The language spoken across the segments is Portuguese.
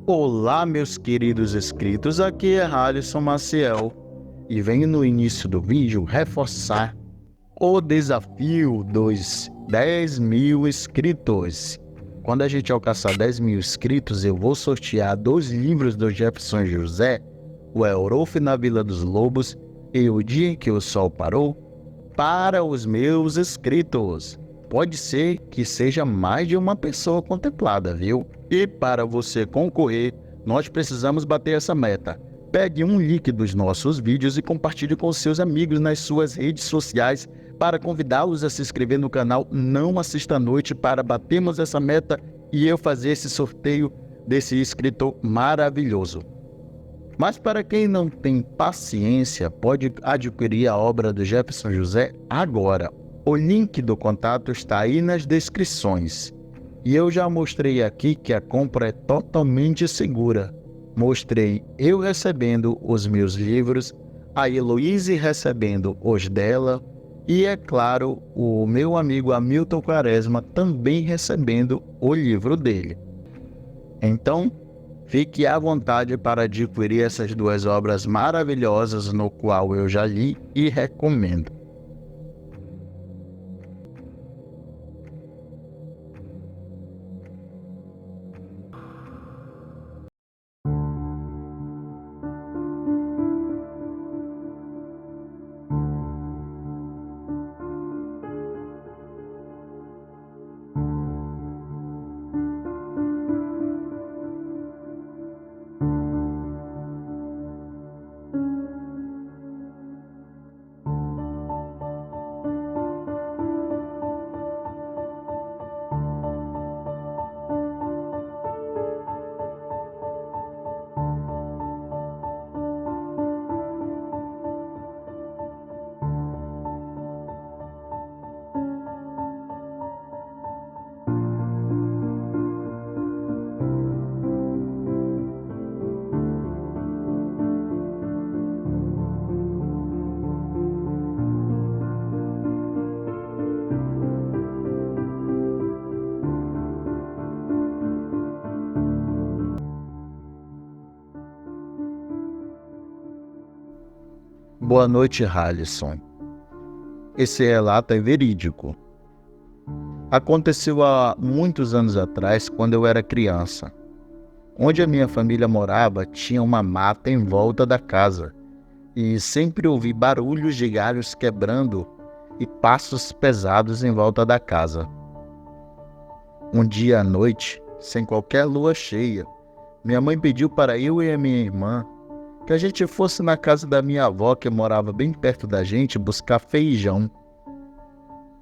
Olá, meus queridos inscritos, aqui é Halisson Maciel e venho no início do vídeo reforçar o desafio dos 10 mil inscritos. Quando a gente alcançar 10 mil inscritos, eu vou sortear 2 livros do Jefferson José, O Eurolf na Vila dos Lobos e O Dia em que o Sol Parou, para os meus inscritos. Pode ser que seja mais de uma pessoa contemplada, viu? E para você concorrer, nós precisamos bater essa meta. Pegue um link dos nossos vídeos e compartilhe com seus amigos nas suas redes sociais para convidá-los a se inscrever no canal Não Assista à Noite para batermos essa meta e eu fazer esse sorteio desse escritor maravilhoso. Mas para quem não tem paciência, pode adquirir a obra do Jefferson José agora. O link do contato está aí nas descrições. E eu já mostrei aqui que a compra é totalmente segura. Mostrei eu recebendo os meus livros, a Heloíse recebendo os dela e, é claro, o meu amigo Hamilton Quaresma também recebendo o livro dele. Então, fique à vontade para adquirir essas 2 obras maravilhosas no qual eu já li e recomendo. Boa noite, Halisson. Esse relato é verídico. Aconteceu há muitos anos atrás, quando eu era criança. Onde a minha família morava, tinha uma mata em volta da casa, e sempre ouvi barulhos de galhos quebrando e passos pesados em volta da casa. Um dia à noite, sem qualquer lua cheia, minha mãe pediu para eu e a minha irmã que a gente fosse na casa da minha avó, que morava bem perto da gente, buscar feijão.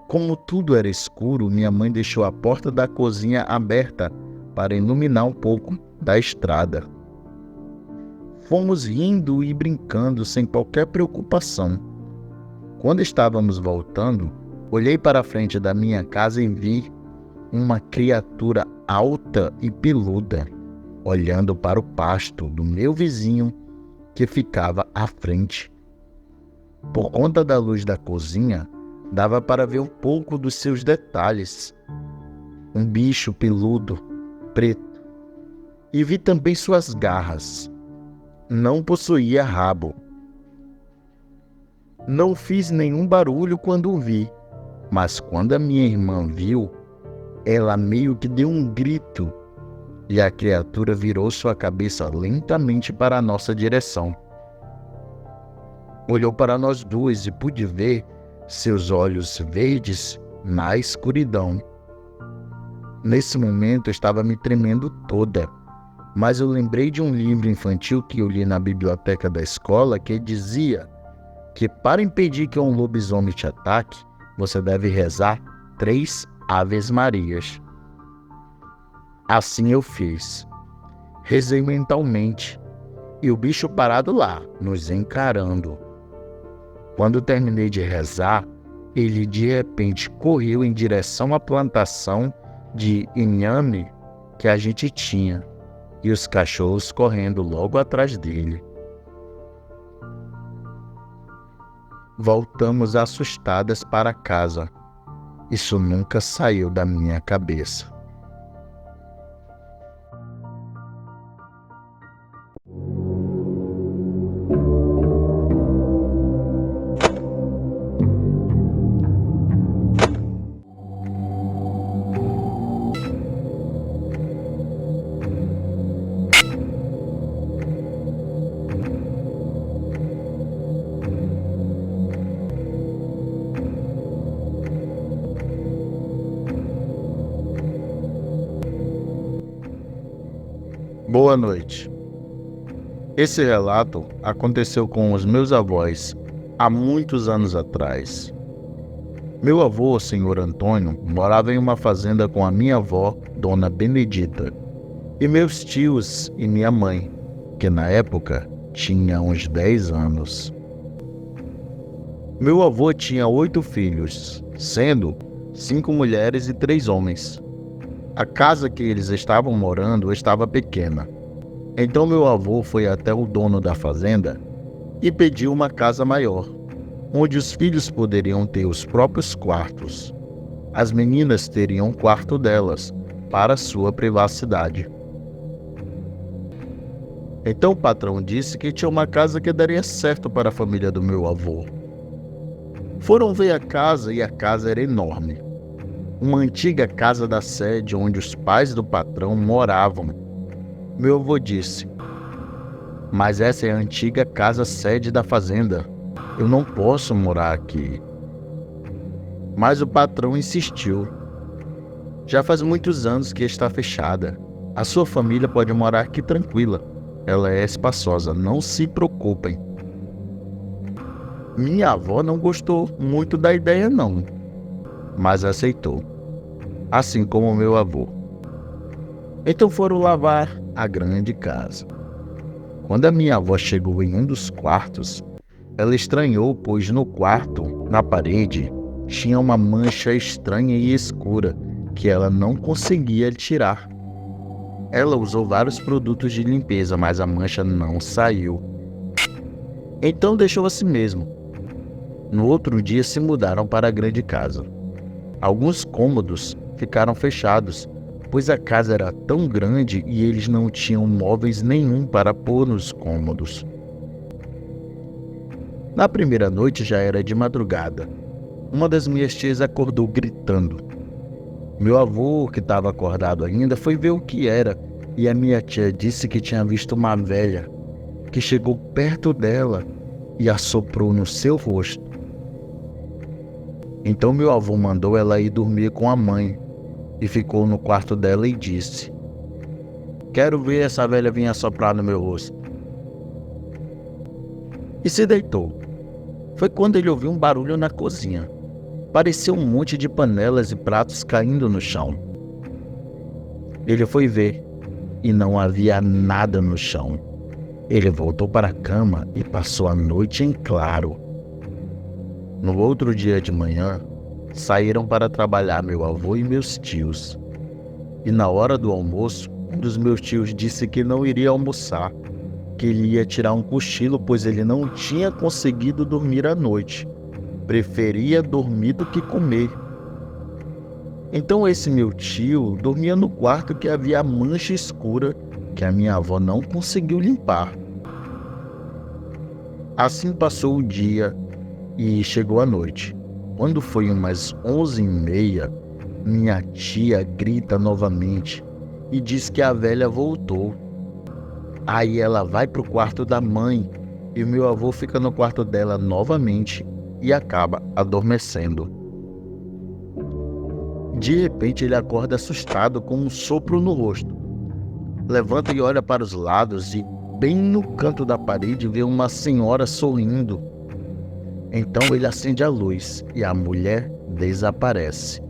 Como tudo era escuro, minha mãe deixou a porta da cozinha aberta para iluminar um pouco da estrada. Fomos rindo e brincando sem qualquer preocupação. Quando estávamos voltando, olhei para a frente da minha casa e vi uma criatura alta e peluda, olhando para o pasto do meu vizinho que ficava à frente. Por conta da luz da cozinha, dava para ver um pouco dos seus detalhes. Um bicho peludo, preto. E vi também suas garras. Não possuía rabo. Não fiz nenhum barulho quando o vi, mas quando a minha irmã viu, ela meio que deu um grito e a criatura virou sua cabeça lentamente para a nossa direção. Olhou para nós duas e pude ver seus olhos verdes na escuridão. Nesse momento eu estava me tremendo toda, mas eu lembrei de um livro infantil que eu li na biblioteca da escola que dizia que para impedir que um lobisomem te ataque, você deve rezar 3 Aves Marias. Assim eu fiz. Rezei mentalmente e o bicho parado lá, nos encarando. Quando terminei de rezar, ele de repente correu em direção à plantação de inhame que a gente tinha e os cachorros correndo logo atrás dele. Voltamos assustadas para casa. Isso nunca saiu da minha cabeça. Boa noite. Esse relato aconteceu com os meus avós há muitos anos atrás. Meu avô, senhor Antônio, morava em uma fazenda com a minha avó, dona Benedita, e meus tios e minha mãe, que na época tinha uns 10 anos. Meu avô tinha 8 filhos, sendo 5 mulheres e 3 homens. A casa que eles estavam morando estava pequena. Então meu avô foi até o dono da fazenda e pediu uma casa maior, onde os filhos poderiam ter os próprios quartos. As meninas teriam um quarto delas, para sua privacidade. Então o patrão disse que tinha uma casa que daria certo para a família do meu avô. Foram ver a casa e a casa era enorme. Uma antiga casa da sede onde os pais do patrão moravam. Meu avô disse: "Mas essa é a antiga casa sede da fazenda. Eu não posso morar aqui." Mas o patrão insistiu. "Já faz muitos anos que está fechada. A sua família pode morar aqui tranquila. Ela é espaçosa, não se preocupem." Minha avó não gostou muito da ideia não, mas aceitou, assim como meu avô. Então foram lavar a grande casa. Quando a minha avó chegou em um dos quartos, ela estranhou, pois no quarto, na parede, tinha uma mancha estranha e escura que ela não conseguia tirar. Ela usou vários produtos de limpeza, mas a mancha não saiu. Então deixou assim mesmo. No outro dia se mudaram para a grande casa. Alguns cômodos ficaram fechados, pois a casa era tão grande e eles não tinham móveis nenhum para pôr nos cômodos. Na primeira noite já era de madrugada. Uma das minhas tias acordou gritando. Meu avô, que estava acordado ainda, foi ver o que era, e a minha tia disse que tinha visto uma velha que chegou perto dela e assoprou no seu rosto. Então meu avô mandou ela ir dormir com a mãe e ficou no quarto dela e disse: "Quero ver essa velha vir assoprar no meu rosto." E se deitou. Foi quando ele ouviu um barulho na cozinha. Parecia um monte de panelas e pratos caindo no chão. Ele foi ver e não havia nada no chão. Ele voltou para a cama e passou a noite em claro. No outro dia de manhã, saíram para trabalhar meu avô e meus tios. E na hora do almoço, um dos meus tios disse que não iria almoçar, que ele ia tirar um cochilo, pois ele não tinha conseguido dormir à noite. Preferia dormir do que comer. Então esse meu tio dormia no quarto que havia a mancha escura que a minha avó não conseguiu limpar. Assim passou o dia e chegou a noite. Quando foi umas 11h30, minha tia grita novamente e diz que a velha voltou. Aí ela vai para o quarto da mãe e o meu avô fica no quarto dela novamente e acaba adormecendo. De repente ele acorda assustado com um sopro no rosto. Levanta e olha para os lados e bem no canto da parede vê uma senhora sorrindo. Então ele acende a luz e a mulher desaparece,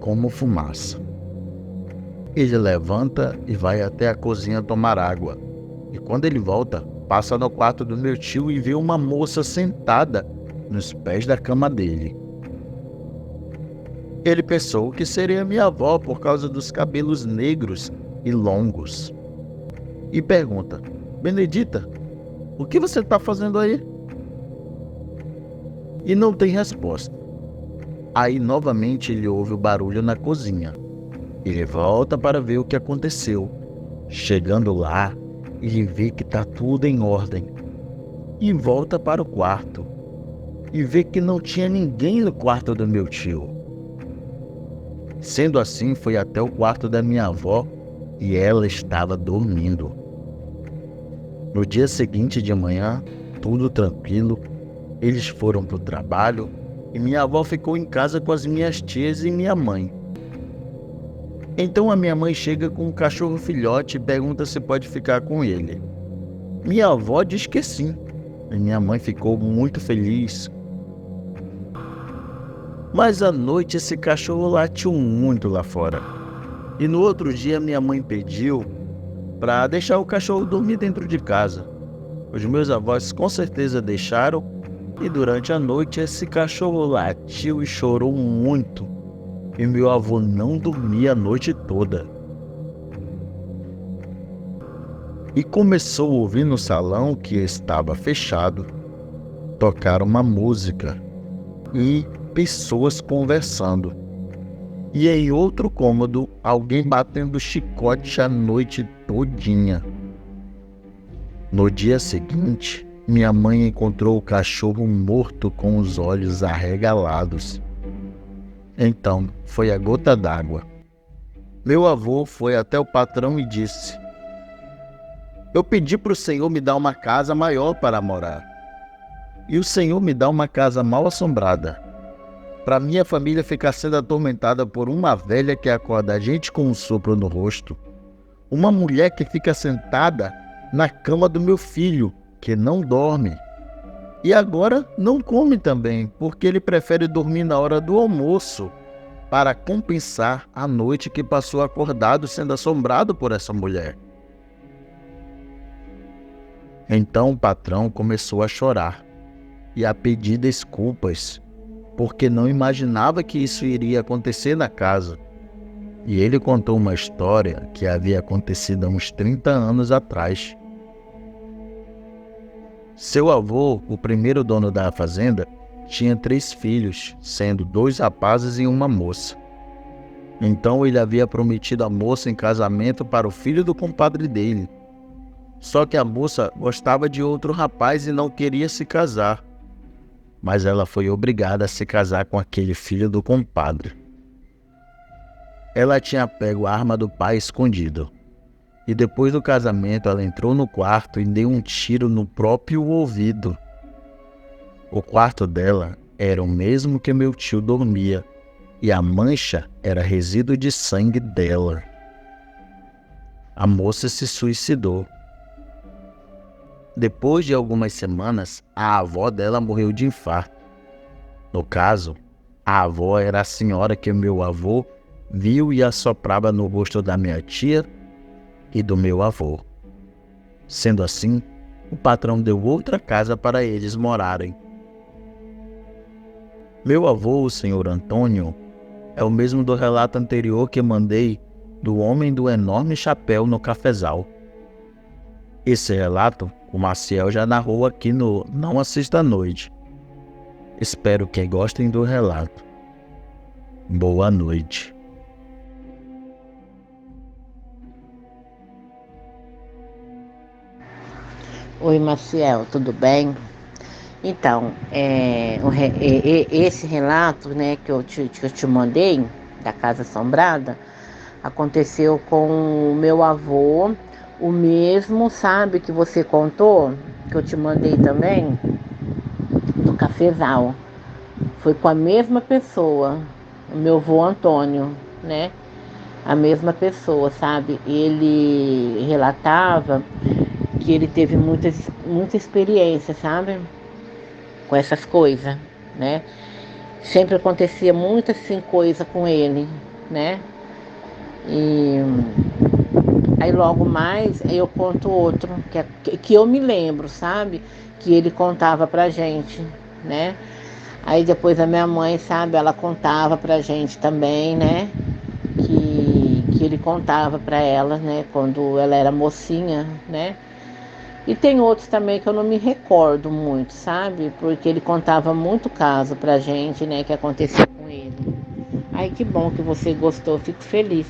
como fumaça. Ele levanta e vai até a cozinha tomar água. E quando ele volta, passa no quarto do meu tio e vê uma moça sentada nos pés da cama dele. Ele pensou que seria minha avó por causa dos cabelos negros e longos. E pergunta: "Benedita, o que você está fazendo aí?" E não tem resposta. Aí novamente ele ouve o barulho na cozinha. Ele volta para ver o que aconteceu. Chegando lá, ele vê que está tudo em ordem. E volta para o quarto. E vê que não tinha ninguém no quarto do meu tio. Sendo assim, foi até o quarto da minha avó e ela estava dormindo. No dia seguinte de manhã, tudo tranquilo, eles foram para o trabalho e minha avó ficou em casa com as minhas tias e minha mãe. Então a minha mãe chega com um cachorro filhote e pergunta se pode ficar com ele. Minha avó diz que sim, e minha mãe ficou muito feliz. Mas à noite esse cachorro latiu muito lá fora. E no outro dia minha mãe pediu para deixar o cachorro dormir dentro de casa. Os meus avós com certeza deixaram, e durante a noite esse cachorro latiu e chorou muito. E meu avô não dormia a noite toda. E começou a ouvir no salão, que estava fechado, tocar uma música e pessoas conversando. E em outro cômodo, alguém batendo chicote a noite todinha. No dia seguinte, minha mãe encontrou o cachorro morto com os olhos arregalados. Então, foi a gota d'água. Meu avô foi até o patrão e disse: eu pedi para o Senhor me dar uma casa maior para morar. E o Senhor me dá uma casa mal assombrada. Para minha família ficar sendo atormentada por uma velha que acorda a gente com um sopro no rosto. Uma mulher que fica sentada na cama do meu filho, que não dorme. E agora não come também, porque ele prefere dormir na hora do almoço, para compensar a noite que passou acordado sendo assombrado por essa mulher. Então o patrão começou a chorar e a pedir desculpas, porque não imaginava que isso iria acontecer na casa. E ele contou uma história que havia acontecido há uns 30 anos atrás. Seu avô, o primeiro dono da fazenda, tinha 3 filhos, sendo 2 rapazes e uma moça. Então ele havia prometido a moça em casamento para o filho do compadre dele. Só que a moça gostava de outro rapaz e não queria se casar. Mas ela foi obrigada a se casar com aquele filho do compadre. Ela tinha pego a arma do pai escondido. E depois do casamento ela entrou no quarto e deu um tiro no próprio ouvido. O quarto dela era o mesmo que meu tio dormia. E a mancha era resíduo de sangue dela. A moça se suicidou. Depois de algumas semanas, a avó dela morreu de infarto. No caso, a avó era a senhora que meu avô viu e assoprava no rosto da minha tia e do meu avô. Sendo assim, o patrão deu outra casa para eles morarem. Meu avô, o senhor Antônio, é o mesmo do relato anterior que mandei do homem do enorme chapéu no cafezal. Esse relato o Maciel já narrou aqui no Não Assista à Noite. Espero que gostem do relato. Boa noite. Oi, Maciel, tudo bem? Então, esse relato, né, que eu te mandei, da Casa Assombrada, aconteceu com o meu avô, o mesmo, sabe, que você contou, que eu te mandei também, do cafezal. Foi com a mesma pessoa, o meu avô Antônio, né? A mesma pessoa, sabe? Ele relatava que ele teve muita experiência, sabe? Com essas coisas, né? Sempre acontecia muita assim coisa com ele, né? E aí logo mais eu conto outro que eu me lembro, sabe? Que ele contava pra gente, né? Aí depois a minha mãe, sabe? Ela contava pra gente também, né? Que ele contava pra ela, né? Quando ela era mocinha, né? E tem outros também que eu não me recordo muito, sabe? Porque ele contava muito caso pra gente, né? Que aconteceu com ele. Ai, que bom que você gostou, fico feliz.